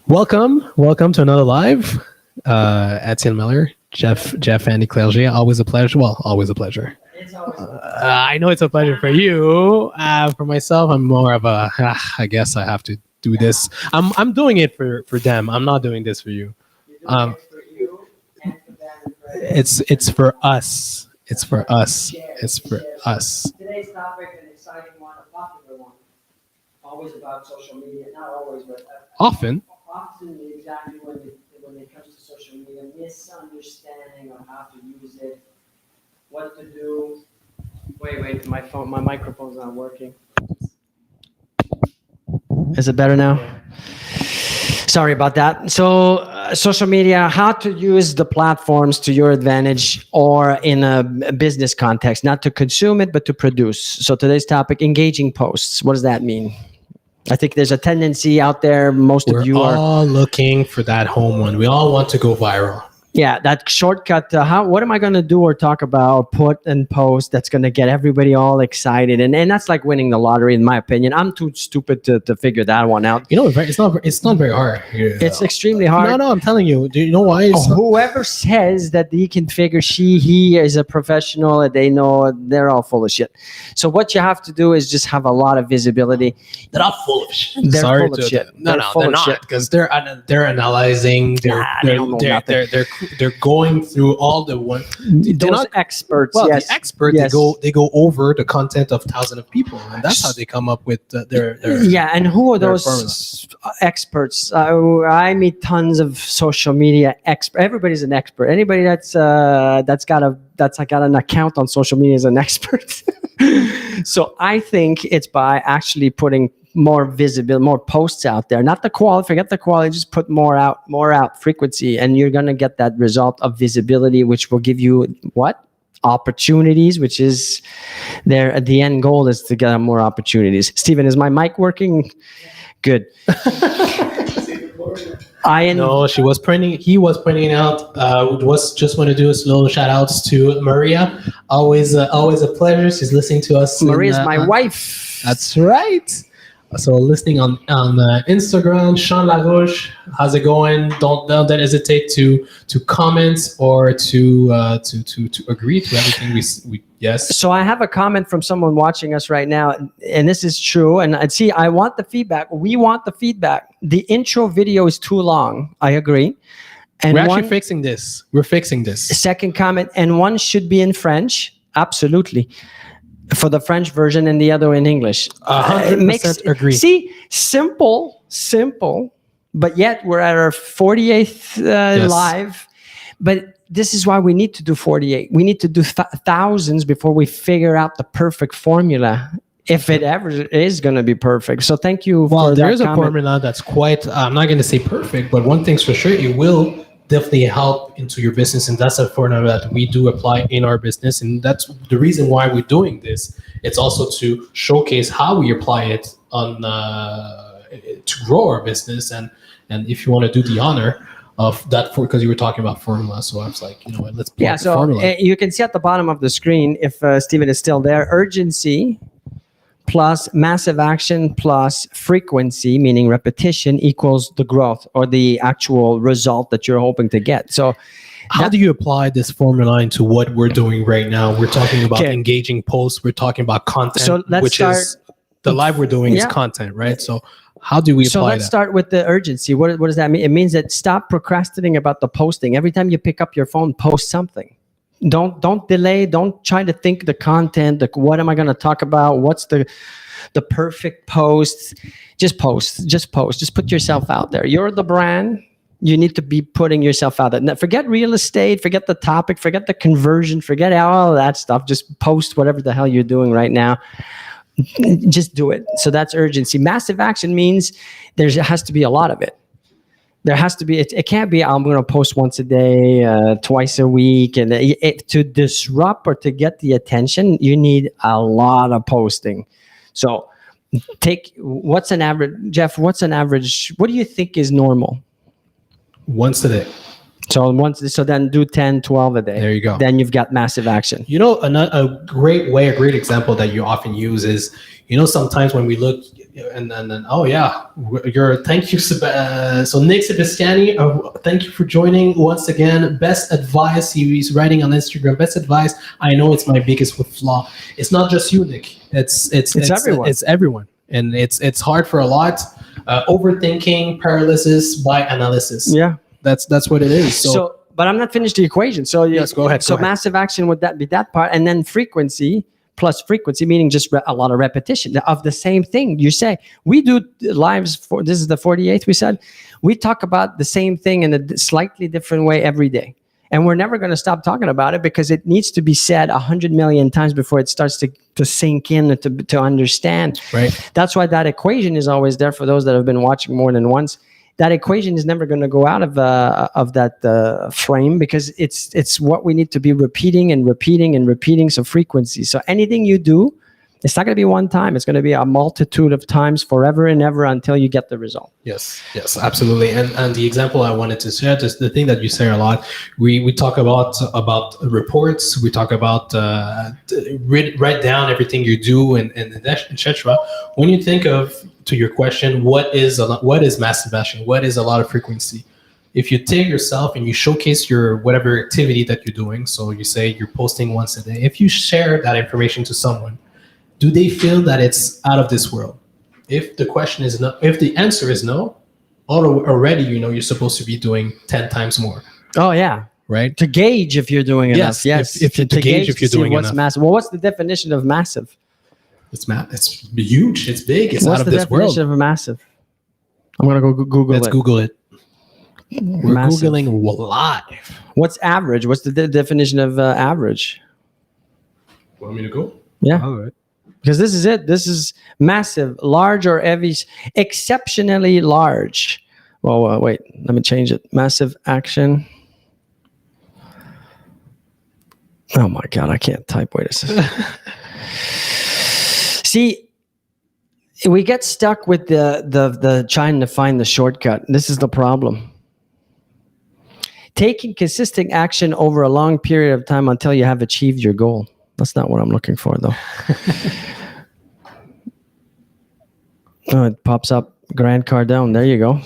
Welcome to another live. Etienne Mellor, Jeff, Andy Clerget. Always a pleasure. Well, always a pleasure. I know it's a pleasure for you. For myself, I'm more of a. I guess I have to do this. I'm doing it for them. I'm not doing this for you. Um, it's for us. It's for us. It's for us. Today's topic, an exciting one, a popular one. Always about social media, not always, but Often. Exactly when it comes to social media, misunderstanding on how to use it, what to do. Wait, my microphone's not working. Is it better now? Sorry about that. So, social media, how to use the platforms to your advantage or in a business context, not to consume it, but to produce. So today's topic, engaging posts. What does that mean? I think there's a tendency out there. We're all looking for that home one. We all want to go viral. Yeah, that shortcut. What am I going to do or talk about, put and post that's going to get everybody all excited? And that's like winning the lottery, in my opinion. I'm too stupid to figure that one out. You know, it's not very hard. It's extremely hard. No, I'm telling you. Do you know why? Whoever says that he can figure he is a professional, they know, they're all full of shit. So what you have to do is just have a lot of visibility. They're not full of shit. They're full of shit. No, they're not, because they're analyzing. They're going through all the one. They're not experts. Well, yes. the experts, yes. they go over the content of thousands of people, and that's how they come up with their yeah. And who are those formula. Experts? I meet tons of social media experts. Everybody's an expert. Anybody that's got an account on social media is an expert. So I think it's by actually putting more visible, more posts out there. Not the quality, forget the quality, just put more out, frequency, and you're going to get that result of visibility, which will give you what? Opportunities, which is there. The end goal is to get more opportunities. Stephen, is my mic working? Good. No, he was printing out. Just want to do a slow shout outs to Maria. Always a pleasure. She's listening to us. Maria's my wife. That's right. So listening on Instagram, Sean Larouche, how's it going? Don't hesitate to comment or to agree to everything we yes. So I have a comment from someone watching us right now, and this is true. And I want the feedback. We want the feedback. The intro video is too long. I agree. And we're actually fixing this. We're fixing this. Second comment, and one should be in French. Absolutely. For the French version and the other in English. 100% agree. See, simple, but yet we're at our 48th yes. live. But this is why we need to do 48. We need to do thousands before we figure out the perfect formula, if it ever is going to be perfect. So thank you for that. There is a comment. formula that's quite, I'm not going to say perfect, but one thing's for sure, it will definitely help into your business, and that's a formula that we do apply in our business, and that's the reason why we're doing this. It's also to showcase how we apply it on to grow our business, and if you want to do the honor of that, because you were talking about formula, so I was like, you know what, let's plug the formula. You can see at the bottom of the screen, if Stephen is still there, urgency plus massive action plus frequency, meaning repetition, equals the growth or the actual result that you're hoping to get. So how do you apply this formula into what we're doing right now? We're talking about engaging posts. We're talking about content, so is the live we're doing is content, right? So how do we apply that? So let's start with the urgency. What does that mean? It means that stop procrastinating about the posting. Every time you pick up your phone, post something. Don't delay. Don't try to think the content. What am I going to talk about? What's the perfect post? Just post. Just put yourself out there. You're the brand. You need to be putting yourself out there. Now, forget real estate. Forget the topic. Forget the conversion. Forget all of that stuff. Just post whatever the hell you're doing right now. Just do it. So that's urgency. Massive action means there has to be a lot of it. There has to be, it can't be, I'm going to post once a day, twice a week. And to disrupt or to get the attention, you need a lot of posting. So what's an average, Jeff, what do you think is normal? Once a day. So then do 10, 12 a day. There you go. Then you've got massive action. You know, a great example that you often use is, sometimes when we look and then, oh yeah, thank you, so Nick Sebastiani, thank you for joining once again. Best advice, he's writing on Instagram. Best advice. I know it's my biggest flaw. It's not just you, Nick. It's everyone. It's everyone, and it's hard for a lot. Overthinking, paralysis by analysis. Yeah. That's what it is. So but I'm not finished the equation. So yes, go ahead. So massive action, would that be that part? And then frequency plus frequency, meaning just a lot of repetition of the same thing. You say, we do lives for, this is the 48th we said, we talk about the same thing in a slightly different way every day. And we're never going to stop talking about it because it needs to be said 100 million times before it starts to sink in and to understand. Right. That's why that equation is always there for those that have been watching more than once. That equation is never going to go out of that frame because it's what we need to be repeating and repeating and repeating. So frequency. So anything you do, it's not going to be one time. It's going to be a multitude of times forever and ever until you get the result. Yes, absolutely. And the example I wanted to share, just the thing that you say a lot, we talk about reports, we talk about write down everything you do and etc. When you think of, to your question, what is massive action? What is a lot of frequency? If you take yourself and you showcase your whatever activity that you're doing, so you say you're posting once a day, if you share that information to someone, do they feel that it's out of this world? If the question is no, if the answer is no, already you're supposed to be doing 10 times more. Oh yeah, right. To gauge if you're doing enough. Yes, if to gauge if you're doing what's enough. Massive. Well, what's the definition of massive? It's huge. It's big. It's out of this world. What's the definition of massive? I'm gonna go Google it. Let's Google it. We're Massive. Googling live. What's average? What's the definition of average? Want me to go? Yeah. All right. Because this is it. This is massive, large or heavy, exceptionally large. Well, wait, let me change it. Massive action. Oh my God, I can't type. Wait a second. See, we get stuck with the trying to find the shortcut. This is the problem. Taking consistent action over a long period of time until you have achieved your goal. That's not what I'm looking for, though. Oh, it pops up. Grant Cardone. There you go.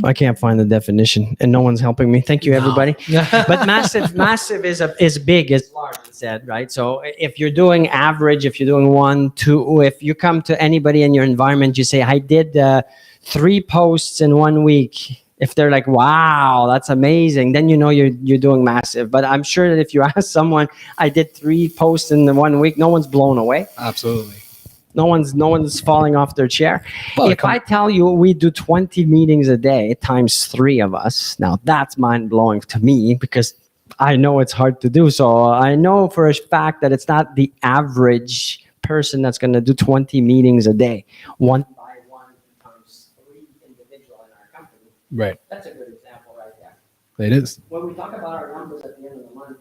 I can't find the definition, and no one's helping me. Thank you, everybody. But massive is big, is large, it said, right? So if you're doing average, if you're doing 1, 2, if you come to anybody in your environment, you say, I did 3 posts in 1 week. If they're like, wow, that's amazing, then you're doing massive. But I'm sure that if you ask someone, I did 3 posts in the 1 week, no one's blown away. Absolutely. No one's falling off their chair. If I tell you we do 20 meetings a day times 3 of us, now that's mind-blowing to me because I know it's hard to do. So I know for a fact that it's not the average person that's going to do 20 meetings a day. 1 by 1 times 3 individual in our company. Right. That's a good example right there. It is. When we talk about our numbers at the end of the month,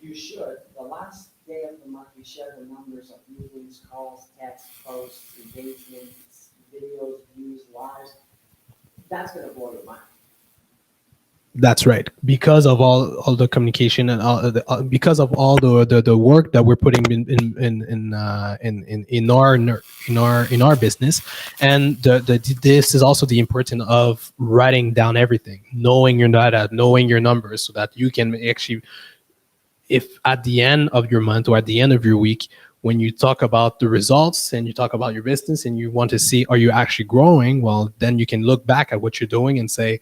you should, the last day of the month, we share the numbers of meetings, calls, texts, posts, engagements, videos, views, lives. That's going to blow your mind. That's right. Because of all the communication and because of all the work that we're putting in our business, and this is also the importance of writing down everything, knowing your data, knowing your numbers, so that you can actually, if at the end of your month or at the end of your week, when you talk about the results and you talk about your business and you want to see, are you actually growing? Well, then you can look back at what you're doing and say,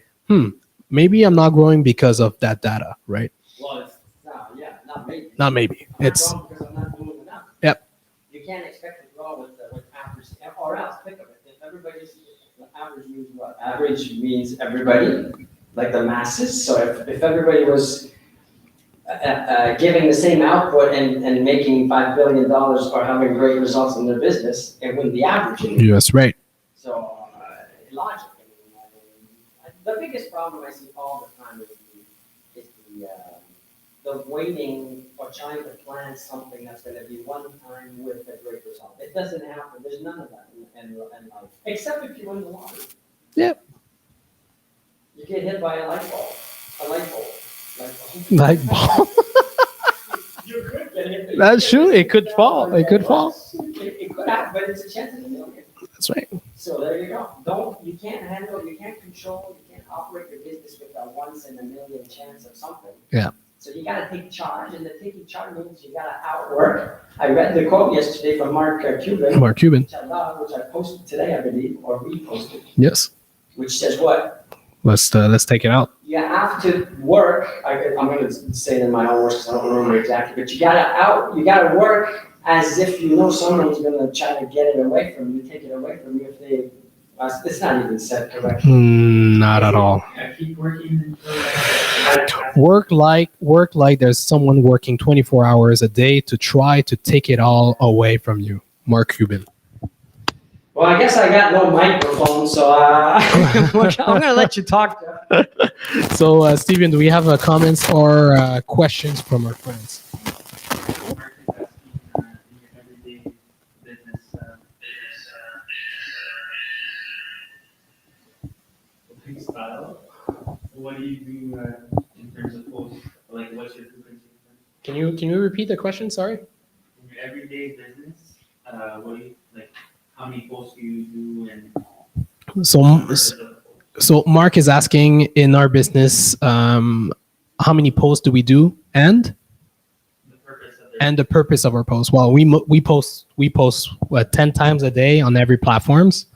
maybe I'm not growing because of that data, right? Well, not maybe. Not maybe. It's because I'm not doing enough. Yep. You can't expect to grow with average, or else think of it. If everybody's average means what? Average means everybody, like the masses. So if everybody was giving the same output and making $5 billion or having great results in their business, it wouldn't be average anymore. Yes, right. So logic. The biggest problem I see all the time is the waiting or trying to plan something that's going to be one time with a great result. It doesn't happen. There's none of that in life, except if you win the lottery. Yep. You get hit by a light bulb. Light bulb. You could get hit. That's true. It could fall. It could fall. It could happen, but it's a chance in a million. That's right. So there you go. You can't control, you can't operate your business with a once in a million chance of something. Yeah. So you got to take charge, and the taking charge means you got to outwork. I read the quote yesterday from Mark Cuban. Mark Cuban. Which I love, which I posted today, I believe, or reposted. Yes. Which says what? Let's take it out. You have to work. I'm going to say it in my own words because I don't remember exactly. But you got to work as if you know someone's going to try to get it away from you, take it away from you. If they, it's not even said correctly. Not at all. Keep working. Work like there's someone working 24 hours a day to try to take it all away from you. Mark Cuban. Well, I guess I got no microphone, so I'm going to let you talk. So, Steven, do we have comments or questions from our friends? Style. What do you do in terms of posts? Like, what's your frequency? Can you repeat the question? Sorry. In your everyday business, what do you like? How many posts do you do? And so Mark is asking in our business, how many posts do we do, and the purpose of our posts. Well, we post 10 times a day on every platforms.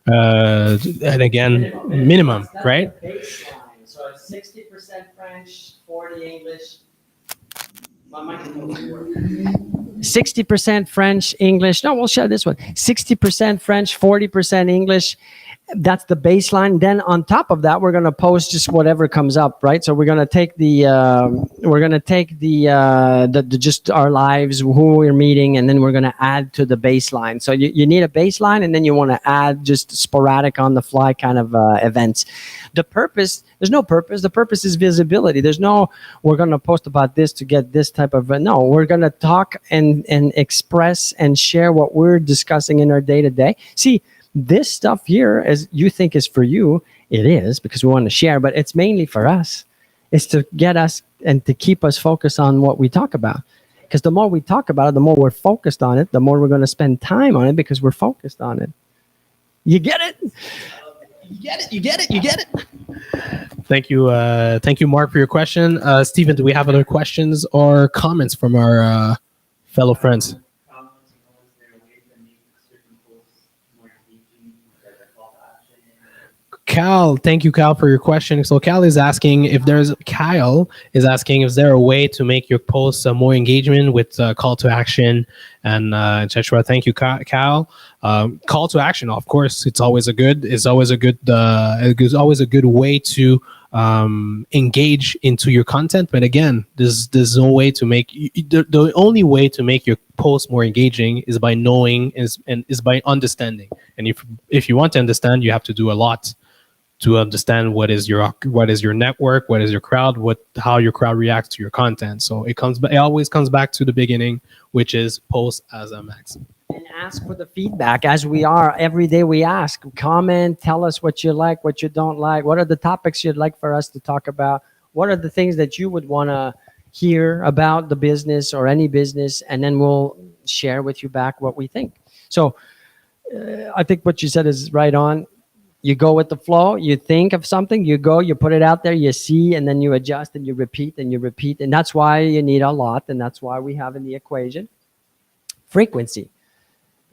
And again, minimum, That's right? the baseline. So 60% French, 40 English. My microphone doesn't work. 60% French, English. No, we'll share this one. 60% French, 40% English. That's the baseline. Then on top of that, we're going to post just whatever comes up, right? So we're going to take the just our lives, who we're meeting, and then we're going to add to the baseline. So you need a baseline, and then you want to add just sporadic on the fly kind of events. The purpose, there's no purpose. The purpose is visibility. There's no, we're going to post about this to get this type of, no, we're going to talk and express and share what we're discussing in our day to day. See, this stuff here, as you think is for you, it is, because we want to share, but it's mainly for us. It's to get us and to keep us focused on what we talk about. Because the more we talk about it, the more we're focused on it, the more we're going to spend time on it because we're focused on it. You get it? You get it. Thank you, Mark, for your question. Stephen, do we have other questions or comments from our fellow friends? Cal, thank you, Cal, for your question. So Cal is asking if there is there a way to make your posts more engagement with call to action and etc. Thank you, Cal. Call to action, of course, it's always a good way to engage into your content. But again, there's no way to make the only way to make your post more engaging is by knowing is by understanding. And if you want to understand, you have to do a lot to understand what is your network, what is your crowd, how your crowd reacts to your content. So it always comes back to the beginning, which is post as a max. And ask for the feedback, as we are every day. We ask, comment, tell us what you like, what you don't like, what are the topics you'd like for us to talk about, what are the things that you would want to hear about the business or any business, and then we'll share with you back what we think. So I think what you said is right on. You go with the flow, you think of something, you put it out there, you see, and then you adjust and you repeat and you repeat. And that's why you need a lot, and that's why we have in the equation frequency.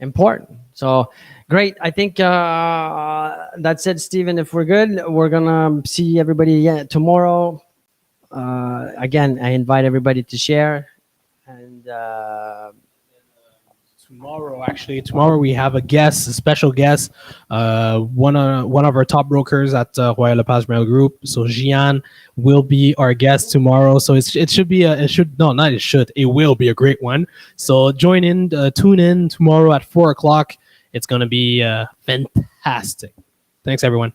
Important. So great. I think that's it, Stephen. If we're good, we're going to see everybody tomorrow. Again, I invite everybody to share. And tomorrow we have a special guest, one of our top brokers at Royal LePage Mellor Group. So Gian will be our guest tomorrow. So it will be a great one. So tune in tomorrow at 4:00. It's going to be fantastic. Thanks, everyone.